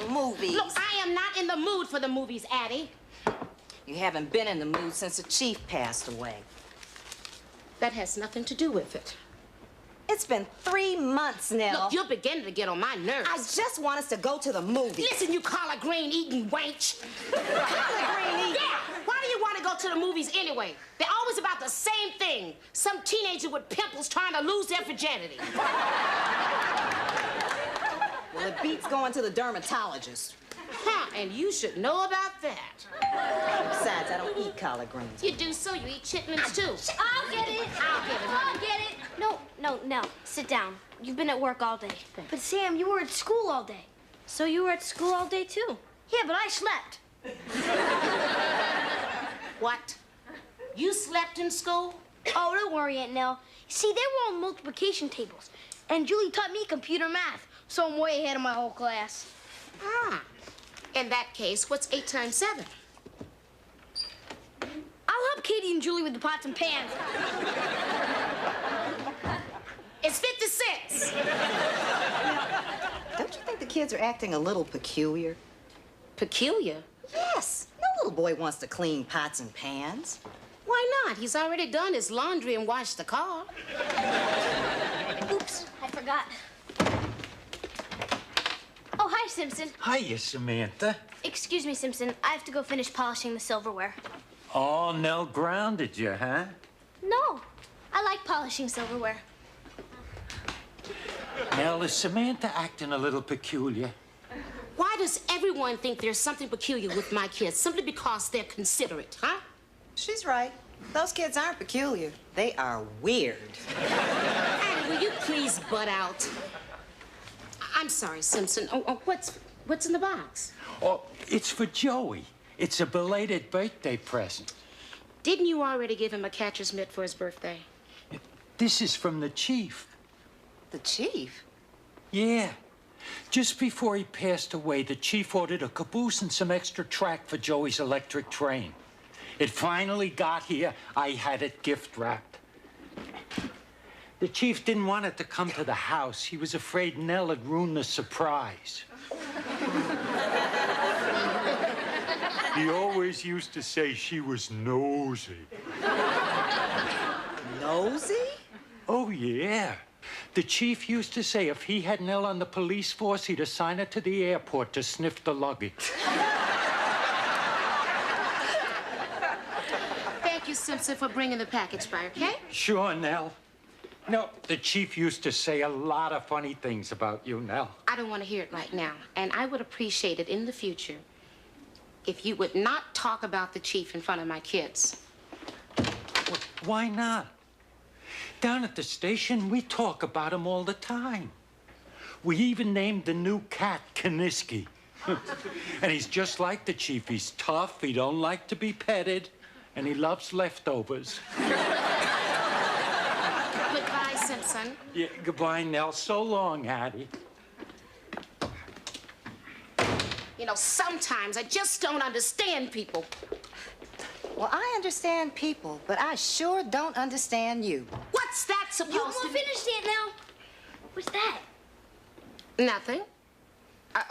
movies. Look, I am not in the mood for the movies, Addie. You haven't been in the mood since the chief passed away. That has nothing to do with it. It's been 3 months, Nell. Look, you're beginning to get on my nerves. I just want us to go to the movies. Listen, you collard green eating wench. Collard green eating? Yeah. Why do you want to go to the movies anyway? They're always about the same thing. Some teenager with pimples trying to lose their virginity. Well, it beats going to the dermatologist. Huh, and you should know about that. Besides, I don't eat collard greens. You do so, you eat chitlins too. I'll get it. I'll get it. No, Nell, sit down. You've been at work all day. But Sam, you were at school all day. So you were at school all day too. Yeah, but I slept. What? You slept in school? Oh, don't worry, Aunt Nell. See, they were on multiplication tables, and Julie taught me computer math, so I'm way ahead of my whole class. Ah. In that case, what's 8 times 7? I'll help Katie and Julie with the pots and pans. It's 56. Don't you think the kids are acting a little peculiar? Peculiar? Yes. No little boy wants to clean pots and pans. Why not? He's already done his laundry and washed the car. Oops, I forgot. Oh, hi, Simpson. Hiya, Samantha. Excuse me, Simpson. I have to go finish polishing the silverware. Oh, Nell grounded you, huh? No, I like polishing silverware. Nell, is Samantha acting a little peculiar? Why does everyone think there's something peculiar with my kids? Simply because they're considerate, huh? She's right. Those kids aren't peculiar. They are weird. Addie, will you please butt out? I'm sorry, Simpson. What's in the box? Oh, it's for Joey. It's a belated birthday present. Didn't you already give him a catcher's mitt for his birthday? This is from the chief. The chief? Yeah. Just before he passed away, the chief ordered a caboose and some extra track for Joey's electric train. It finally got here. I had it gift wrapped. The chief didn't want it to come to the house. He was afraid Nell had ruined the surprise. He always used to say she was nosy. Nosy? Oh, yeah. The chief used to say if he had Nell on the police force, he'd assign her to the airport to sniff the luggage. Thank you, Simpson, for bringing the package by, okay? Sure, Nell. No, the chief used to say a lot of funny things about you, Nell. I don't want to hear it right now, and I would appreciate it in the future if you would not talk about the chief in front of my kids. Well, why not? Down at the station, we talk about him all the time. We even named the new cat Kaniski. And he's just like the chief. He's tough, he don't like to be petted, and he loves leftovers. Goodbye, Simpson. Yeah, goodbye, Nell. So long, Addie. You know, sometimes I just don't understand people. Well, I understand people, but I sure don't understand you. What's that supposed You to won't be? finish it now. What's that? Nothing.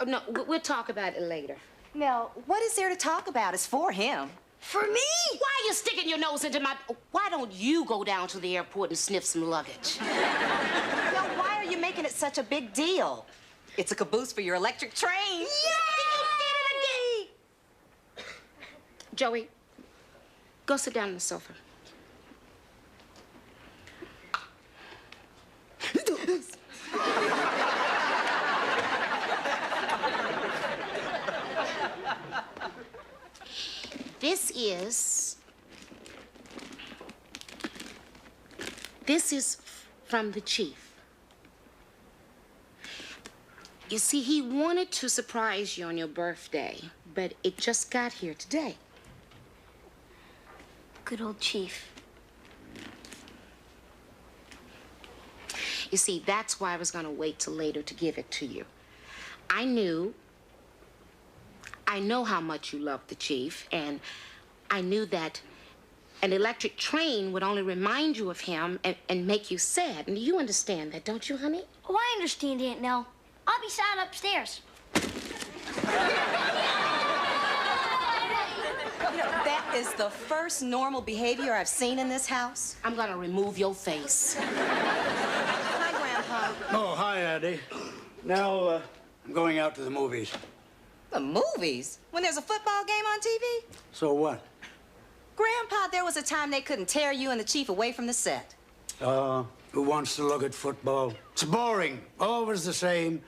No, we'll talk about it later. Nell, what is there to talk about? It's for him. For me? Why are you sticking your nose into my... Why don't you go down to the airport and sniff some luggage? Nell, why are you making it such a big deal? It's a caboose for your electric train. Yay! You did it again! Joey, go sit down on the sofa. This is from the chief. You see, he wanted to surprise you on your birthday, but it just got here today. Good old chief. You see, that's why I was going to wait till later to give it to you. I know how much you love the chief, and I knew that an electric train would only remind you of him and make you sad. And you understand that, don't you, honey? Oh, I understand, Aunt Nell. I'll be sat upstairs. is the first normal behavior I've seen in this house. I'm gonna remove your face. Hi, Grandpa. Oh, hi, Addie. Now, I'm going out to the movies. The movies? When there's a football game on TV? So what? Grandpa, there was a time they couldn't tear you and the chief away from the set. Who wants to look at football? It's boring. Always the same.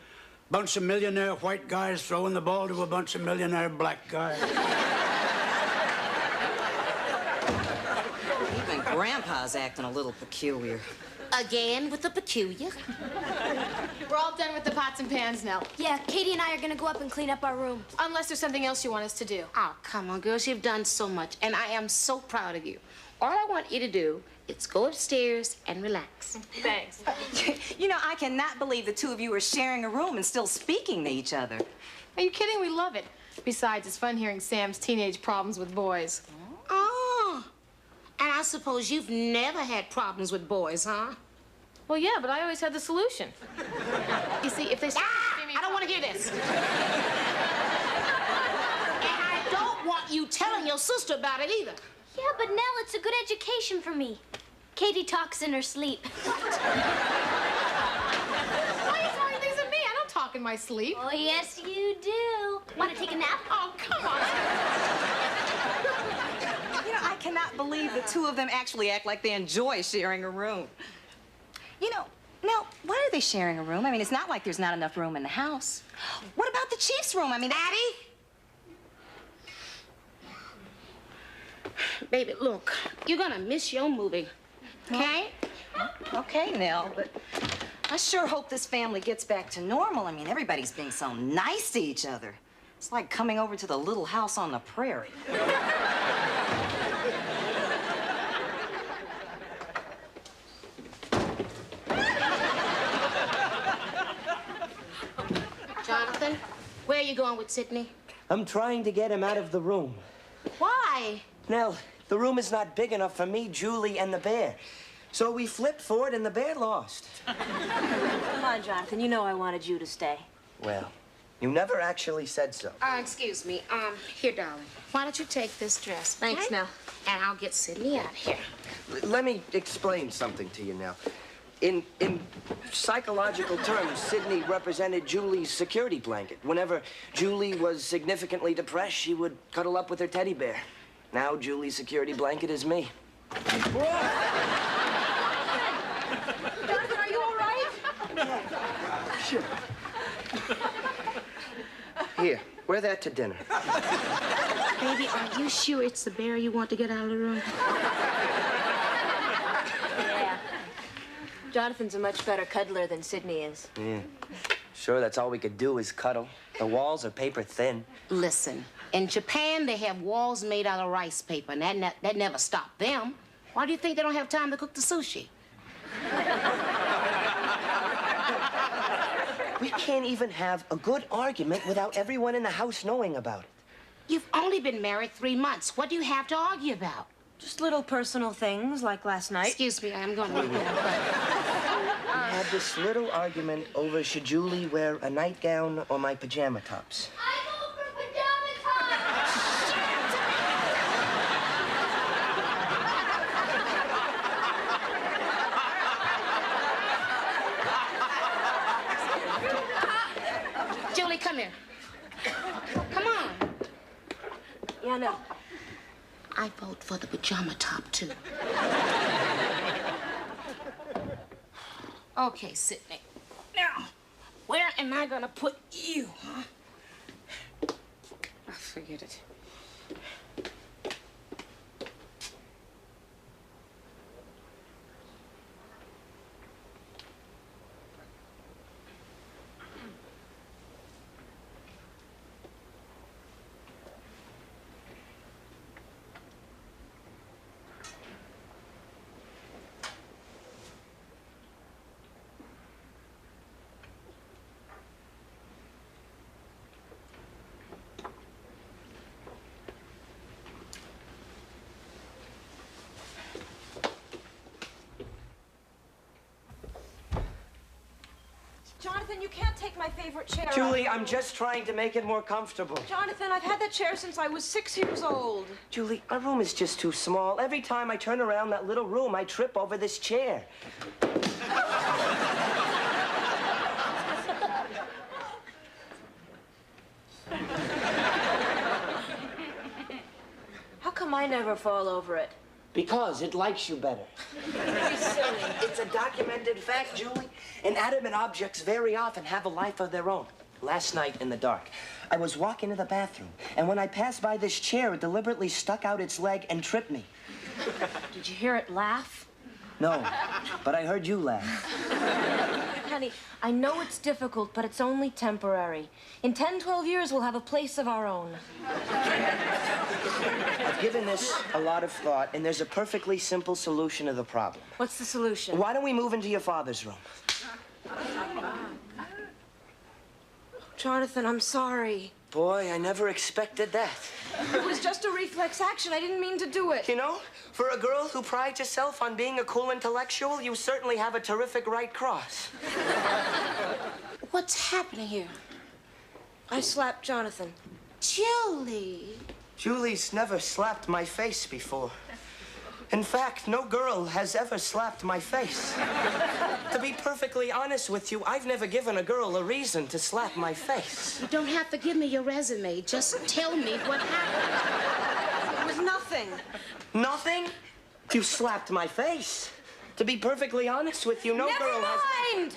Bunch of millionaire white guys throwing the ball to a bunch of millionaire black guys. Even Grandpa's acting a little peculiar. Again with the peculiar. We're all done with the pots and pans now. Yeah, Katie and I are gonna go up and clean up our room. Unless there's something else you want us to do. Oh, come on, girls. You've done so much, and I am so proud of you. All I want you to do is go upstairs and relax. Thanks. You know, I cannot believe the two of you are sharing a room and still speaking to each other. Are you kidding? We love it. Besides, it's fun hearing Sam's teenage problems with boys. Oh, and I suppose you've never had problems with boys, huh? Well, yeah, but I always had the solution. You see, if they start I don't want to hear this. And I don't want you telling your sister about it either. Yeah, but Nell, it's a good education for me. Katie talks in her sleep. Why are you throwing things at me? I don't talk in my sleep. Oh, yes, you do. Want to take a nap? Oh, come on. You know, I cannot believe the two of them actually act like they enjoy sharing a room. You know, now, why are they sharing a room? I mean, it's not like there's not enough room in the house. What about the chief's room? I mean, Addie? Baby, look, you're gonna miss your movie, okay? Okay, Nell, but I sure hope this family gets back to normal. I mean, everybody's being so nice to each other. It's like coming over to the little house on the prairie. Jonathan, where are you going with Sydney? I'm trying to get him out of the room. Why? Nell, the room is not big enough for me, Julie, and the bear. So we flipped for it, and the bear lost. Come on, Jonathan. You know I wanted you to stay. Well, you never actually said so. Excuse me. Here, darling. Why don't you take this dress? Thanks, okay? Nell. And I'll get Sydney out of here. Let me explain something to you now. In psychological terms, Sydney represented Julie's security blanket. Whenever Julie was significantly depressed, she would cuddle up with her teddy bear. Now Julie's security blanket is me. Jonathan, are you all right? Sure. Here, wear that to dinner. Baby, are you sure it's the bear you want to get out of the room? Yeah. Jonathan's a much better cuddler than Sydney is. Yeah. Sure, that's all we could do is cuddle. The walls are paper thin. Listen, in Japan, they have walls made out of rice paper, and that never stopped them. Why do you think they don't have time to cook the sushi? We can't even have a good argument without everyone in the house knowing about it. You've only been married 3 months. What do you have to argue about? Just little personal things like last night. Excuse me, I'm going to leave now. We had this little argument over should Julie wear a nightgown or my pajama tops. I go for pajama Julie, come here. Come on. Yeah, no. I vote for the pajama top, too. Okay, Sydney. Now, where am I gonna put you, huh? Oh, forget it. Jonathan, you can't take my favorite chair. Julie, I'm just trying to make it more comfortable. Jonathan, I've had that chair since I was 6 years old. Julie, our room is just too small. Every time I turn around that little room, I trip over this chair. How come I never fall over it? Because it likes you better. Very silly. It's a documented fact, Julie. Inanimate objects very often have a life of their own. Last night in the dark, I was walking to the bathroom, and when I passed by this chair, it deliberately stuck out its leg and tripped me. Did you hear it laugh? No, but I heard you laugh. Honey, I know it's difficult, but it's only temporary. In 10, 12 years, we'll have a place of our own. I've given this a lot of thought, and there's a perfectly simple solution to the problem. What's the solution? Why don't we move into your father's room? Jonathan, I'm sorry. Boy, I never expected that. It was just a reflex action. I didn't mean to do it. You know, for a girl who prides herself on being a cool intellectual, you certainly have a terrific right cross. What's happening here? I slapped Jonathan. Julie. Julie's never slapped my face before. In fact, no girl has ever slapped my face. To be perfectly honest with you, I've never given a girl a reason to slap my face. You don't have to give me your resume. Just tell me what happened. It was nothing. Nothing? You slapped my face. To be perfectly honest with you, no girl has... Never mind!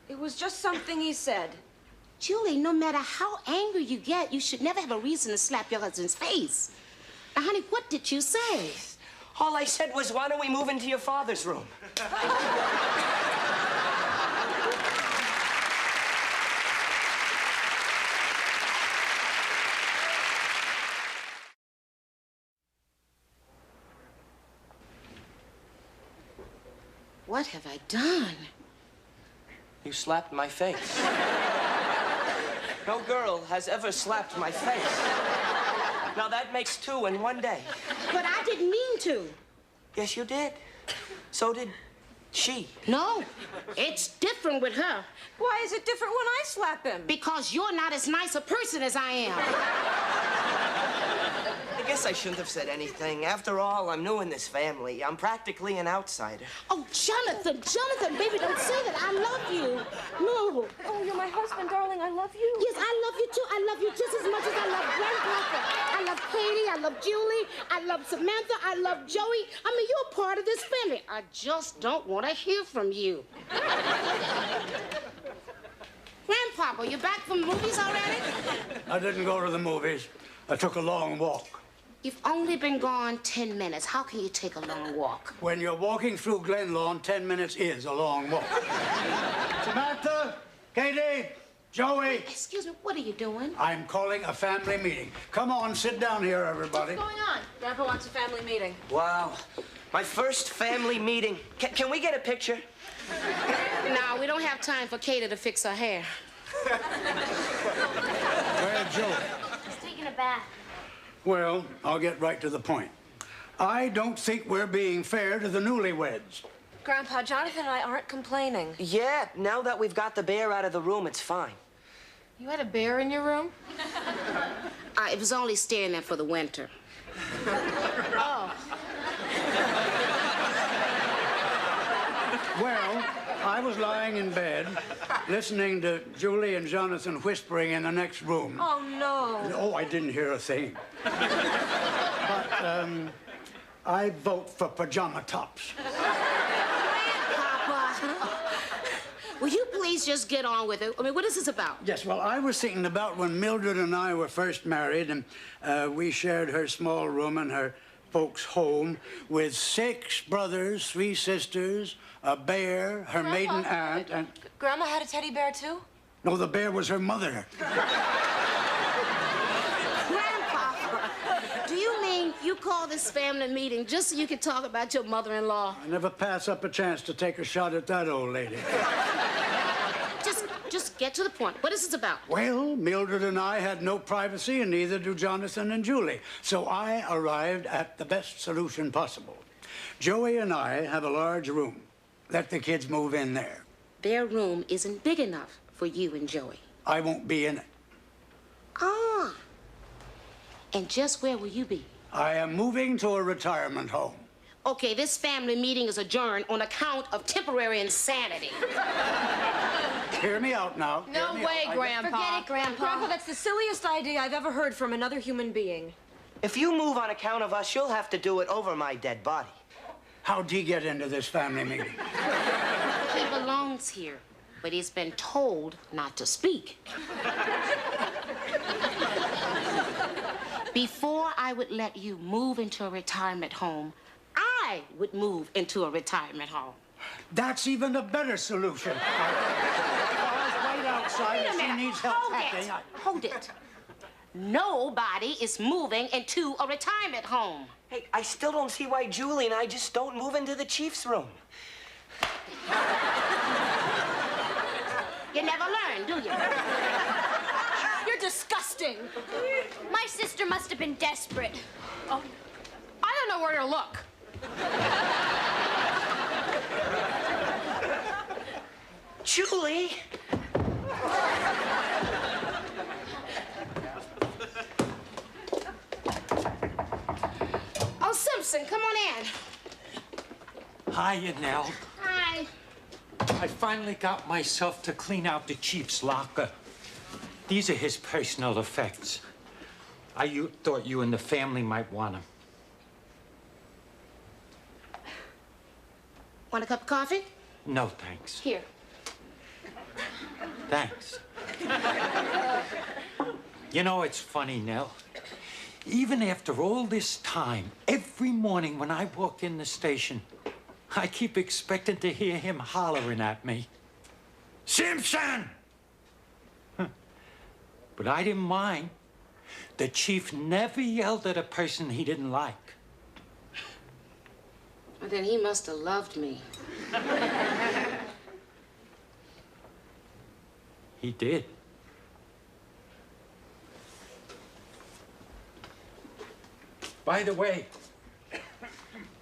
It was just something he said. Julie, no matter how angry you get, you should never have a reason to slap your husband's face. Now, honey, what did you say? All I said was, why don't we move into your father's room? What have I done? You slapped my face. No girl has ever slapped my face. Now that makes 2 in one day. But I didn't mean to. Yes, you did. So did she. No, it's different with her. Why is it different when I slap him? Because you're not as nice a person as I am. I guess I shouldn't have said anything. After all, I'm new in this family. I'm practically an outsider. Oh, Jonathan, baby, don't say that. I love you. No. Oh, you're my husband, darling. I love you. Yes, I love you too. I love you just as much as I love Grandpapa. I love Katie. I love Julie. I love Samantha. I love Joey. I mean, you're part of this family. I just don't want to hear from you. Grandpapa, you back from the movies already? I didn't go to the movies. I took a long walk. You've only been gone 10 minutes. How can you take a long walk? When you're walking through Glen Lawn, 10 minutes is a long walk. Samantha, Katie, Joey. Excuse me, what are you doing? I'm calling a family meeting. Come on, sit down here, everybody. What's going on? Grandpa wants a family meeting. Wow. My first family meeting. Can we get a picture? No, we don't have time for Katie to fix her hair. Where's Joey? He's taking a bath. Well, I'll get right to the point. I don't think we're being fair to the newlyweds. Grandpa, Jonathan and I aren't complaining. Yeah, now that we've got the bear out of the room, it's fine. You had a bear in your room? It was only staying there for the winter. Oh. Well, I was lying in bed, listening to Julie and Jonathan whispering in the next room. Oh, no. Oh, I didn't hear a thing. But, I vote for pajama tops. Papa, will you please just get on with it? I mean, what is this about? Yes, well, I was thinking about when Mildred and I were first married, and we shared her small room in her folks' home with 6 brothers, 3 sisters, a bear, her maiden aunt, and... Grandma had a teddy bear, too? No, the bear was her mother. Grandpapa, do you mean you call this family meeting just so you can talk about your mother-in-law? I never pass up a chance to take a shot at that old lady. Just get to the point. What is this about? Well, Mildred and I had no privacy, and neither do Jonathan and Julie. So I arrived at the best solution possible. Joey and I have a large room. Let the kids move in there. their room isn't big enough for you and Joey. I won't be in it. Ah. And just where will you be? I am moving to a retirement home. Okay, this family meeting is adjourned on account of temporary insanity. Hear me out now. No way, Grandpa. Forget it, Grandpa. Grandpa, that's the silliest idea I've ever heard from another human being. If you move on account of us, you'll have to do it over my dead body. How'd he get into this family meeting? He belongs here, but he's been told not to speak. Before I would let you move into a retirement home, I would move into a retirement home. That's even a better solution. Wait outside if she needs help packing. Hold it. Nobody is moving into a retirement home. Hey, I still don't see why Julie and I just don't move into the Chief's room. You never learn, do you? You're disgusting. My sister must have been desperate. Oh, I don't know where to look. Julie! Oh, Simpson, come on in. Hiya, Nell. Hi. I finally got myself to clean out the chief's locker. These are his personal effects. Thought you and the family might want them. Want a cup of coffee? No, thanks. Here. Thanks. You know, it's funny, Nell. Even after all this time, every morning when I walk in the station, I keep expecting to hear him hollering at me. Simpson! But I didn't mind. The chief never yelled at a person he didn't like. Well, then he must have loved me. He did. By the way,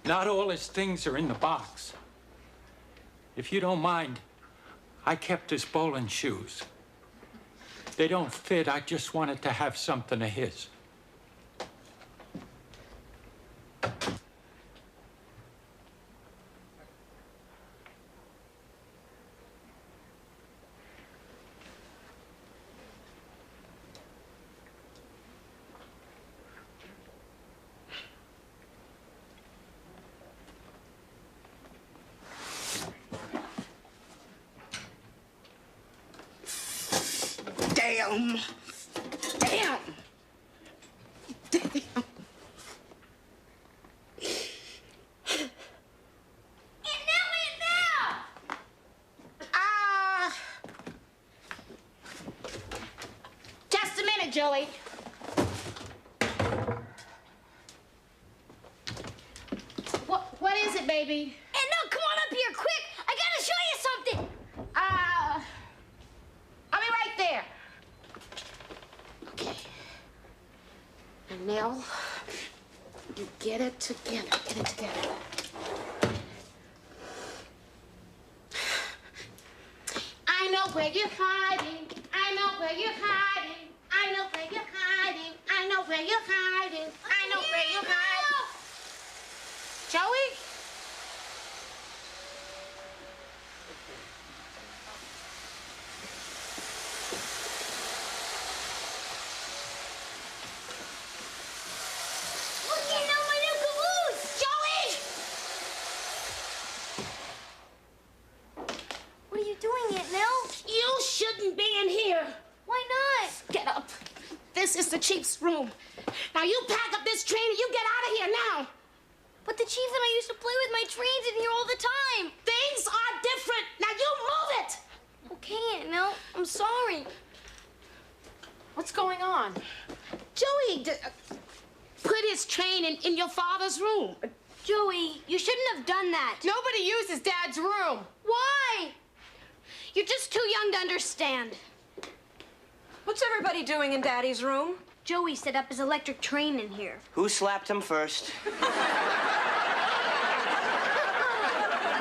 not all his things are in the box. If you don't mind, I kept his bowling shoes. They don't fit. I just wanted to have something of his. Damn. Damn. Damn. Just a minute, Joey. What is it, baby? And no, come on up here, quick! I gotta show you something! I'll be right there. Okay. And Nell, you get it together. Get it together. I know where you're hiding. I know where you're hiding. I know where you're hiding. I know where you're hiding. I know where you're hiding. Joey? This is the chief's room. Now you pack up this train and you get out of here now. But the chief and I used to play with my trains in here all the time. Things are different. Now you move it. Okay, Aunt Nell, I'm sorry. What's going on? Joey put his train in your father's room. Joey, you shouldn't have done that. Nobody uses Dad's room. Why? You're just too young to understand. What's everybody doing in Daddy's room? Joey set up his electric train in here. Who slapped him first?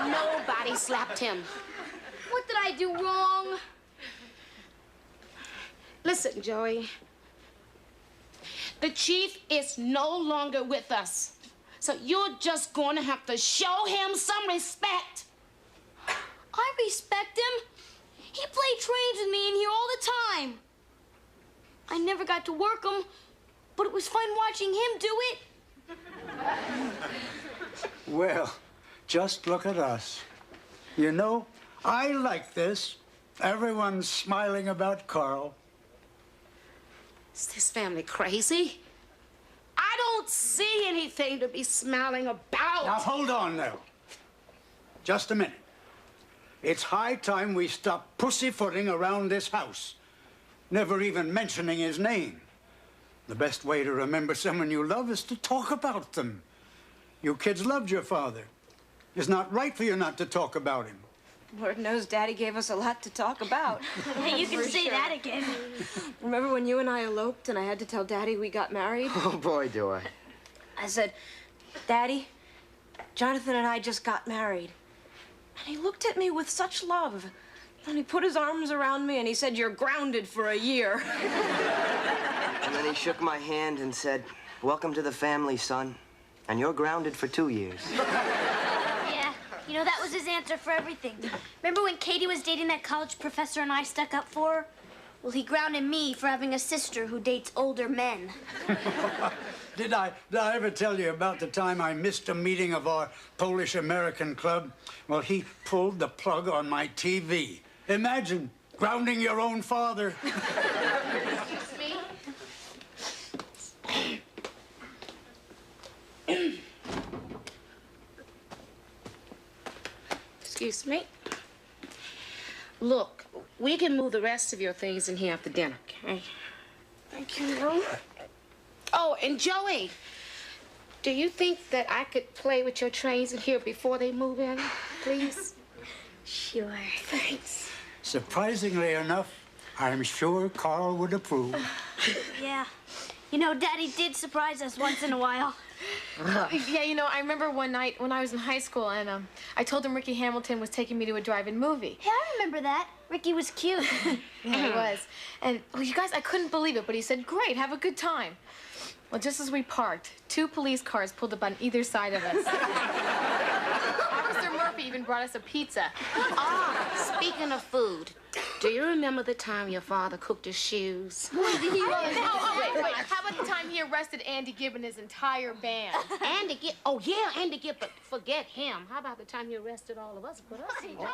Nobody slapped him. What did I I do wrong? Listen, Joey. The chief is no longer with us. So you're just going to have to show him some respect. I respect him. He played trains with me in here all the time. I never got to work him, but it was fun watching him do it. Well, just look at us. You know, I like this. Everyone's smiling about Carl. Is this family crazy? I don't see anything to be smiling about. Now, hold on now. Just a minute. It's high time we stop pussyfooting around this house, never even mentioning his name. The best way to remember someone you love is to talk about them. You kids loved your father. It's not right for you not to talk about him. Lord knows Daddy gave us a lot to talk about. You can say that again. Remember when you and I eloped and I had to tell Daddy we got married? Oh, boy, do I. I said, Daddy, Jonathan and I just got married. And he looked at me with such love. And he put his arms around me and he said, you're grounded for a year. And then he shook my hand and said, welcome to the family, son. And you're grounded for 2 years. Yeah, you know, that was his answer for everything. Remember when Katie was dating that college professor and I stuck up for her? Well, he grounded me for having a sister who dates older men. Did I ever tell you about the time I missed a meeting of our Polish-American club? Well, he pulled the plug on my TV. Imagine grounding your own father. Excuse me? Excuse me? Look, we can move the rest of your things in here after dinner, okay? Thank you, Nell. Oh, and Joey, do you think that I could play with your trains in here before they move in, please? Sure. Thanks. Surprisingly enough, I'm sure Carl would approve. Yeah. You know, Daddy did surprise us once in a while. Yeah, you know, I remember one night when I was in high school and I told him Ricky Hamilton was taking me to a drive-in movie. Hey, I remember that. Ricky was cute. Yeah, he was. And, well, you guys, I couldn't believe it, but he said, great, have a good time. Well, just as we parked, 2 police cars pulled up on either side of us. Officer Murphy even brought us a pizza. Ah, speaking of food, do you remember the time your father cooked his shoes? Wait. How about the time he arrested Andy Gibb and his entire band? Andy Gibb, oh yeah, Andy Gibb, but forget him. How about the time you arrested all of us? Put us in jail?